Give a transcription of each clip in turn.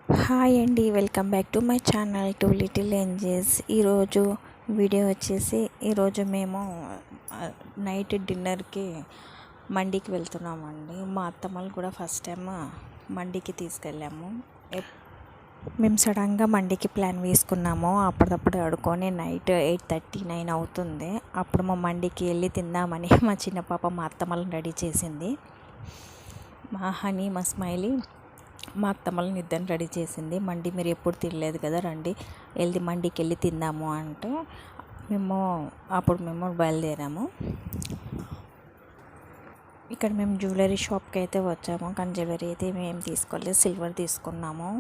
Hi అండి, welcome back to my channel Two Little Angels. ఈరోజు video వచ్చేసి ఈరోజు మేము నైట్ డిన్నర్కి మండికి వెళ్తున్నామండి. మా అత్తమ్మలు కూడా ఫస్ట్ టైం మండికి తీసుకెళ్ళాము. మేము సడన్గా మండికి ప్లాన్ వేసుకున్నాము. అప్పటికప్పుడు అడుకొని నైట్ 8:30, 9 అవుతుంది. అప్పుడు మా మండికి వెళ్ళి తిందామని మా చిన్న పాప మా అత్తమ్మలను రెడీ చేసింది. మా హనీ, మా స్మైలీ మా అత్తమ్మలని ఇద్దరిని రెడీ చేసింది. మండి మీరు ఎప్పుడు తినలేదు కదా, రండి మండికి వెళ్ళి తిందాము అంటే మేము బయలుదేరాము. ఇక్కడ మేము జ్యువెలరీ షాప్కి అయితే వచ్చాము, కానీ జ్యువెలరీ అయితే మేము తీసుకోలేదు, సిల్వర్ తీసుకున్నాము.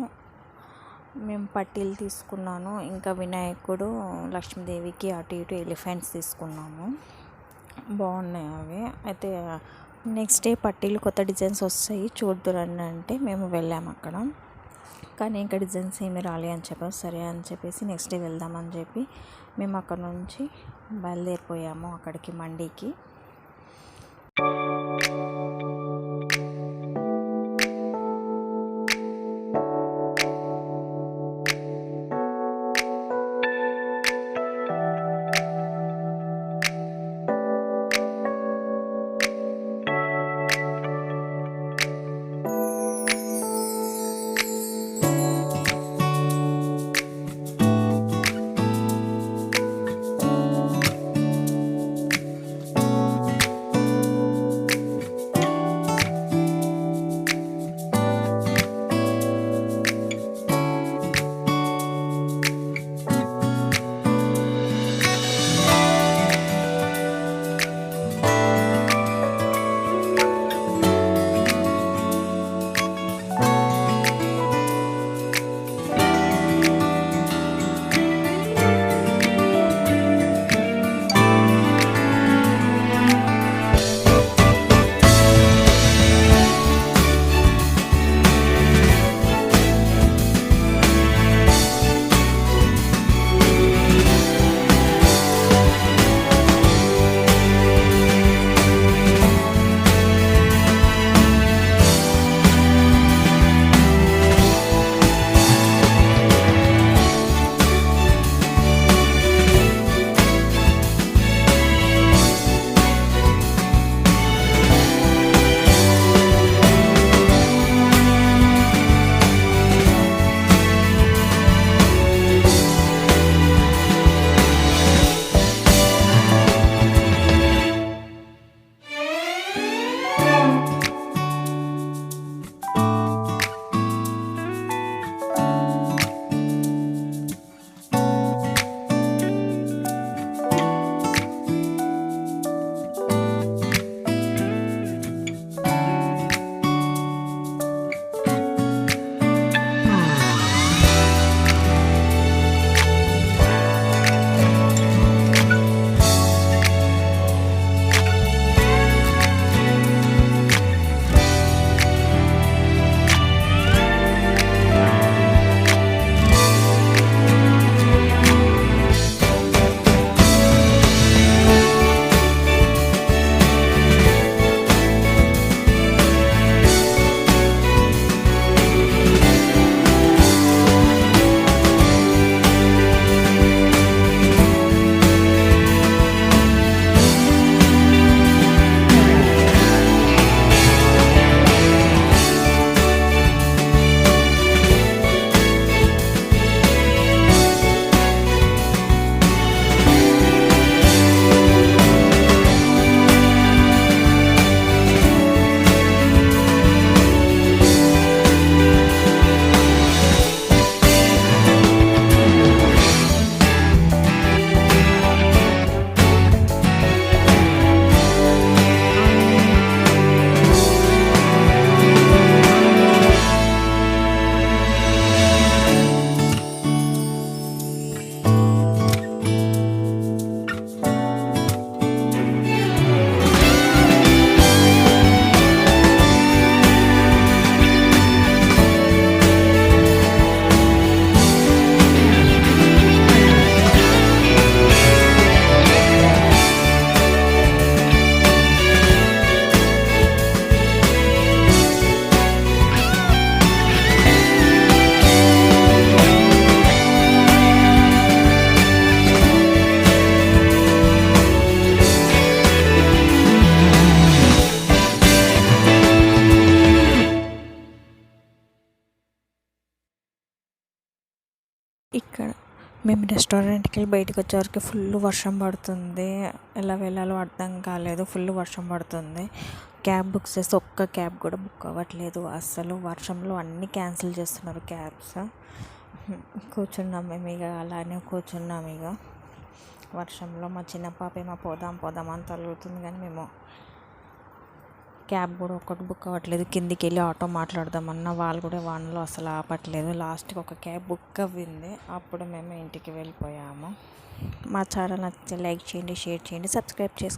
మేము పట్టీలు తీసుకున్నాను, ఇంకా వినాయకుడు, లక్ష్మీదేవికి అటు ఇటు ఎలిఫెంట్స్ తీసుకున్నాము. బాగున్నాయి అవి. అయితే నెక్స్ట్ డే పట్టీలు కొత్త డిజైన్స్ వస్తాయి చూద్దురండి అంటే మేము వెళ్ళాము అక్కడ. కానీ ఇంకా డిజైన్స్ ఏమి రాలే అని చెప్పారు. సరే అని చెప్పేసి నెక్స్ట్ డే వెళ్దామని చెప్పి మేము అక్కడ నుంచి బయలుదేరిపోయాము అక్కడికి మండికి. ఇక్కడ మేము రెస్టారెంట్కి వెళ్ళి బయటకు వచ్చేవరకు ఫుల్ వర్షం పడుతుంది. ఎలా వెళ్ళాలో అర్థం కాలేదు. ఫుల్ వర్షం పడుతుంది. క్యాబ్ బుక్ చేస్తే ఒక్క క్యాబ్ కూడా బుక్ అవ్వట్లేదు. అస్సలు వర్షంలో అన్నీ క్యాన్సిల్ చేస్తున్నారు క్యాబ్స్. కూర్చున్నాం మేము ఇక అలానే కూర్చున్నాం ఇక వర్షంలో. మా చిన్న పాప ఏమో పోదాం అని తగులుతుంది, కానీ మేము క్యాబ్ కూడా ఒక్కటి బుక్ అవ్వట్లేదు. కిందికి వెళ్ళి ఆటో మాట్లాడదామన్నా వాళ్ళు కూడా వానలో అసలు ఆపట్లేదు. లాస్ట్కి ఒక క్యాబ్ బుక్ అవ్వింది, అప్పుడు మేము ఇంటికి వెళ్ళిపోయాము. మా ఛానల్ నచ్చితే లైక్ చేయండి, షేర్ చేయండి, సబ్స్క్రైబ్ చేసుకోండి.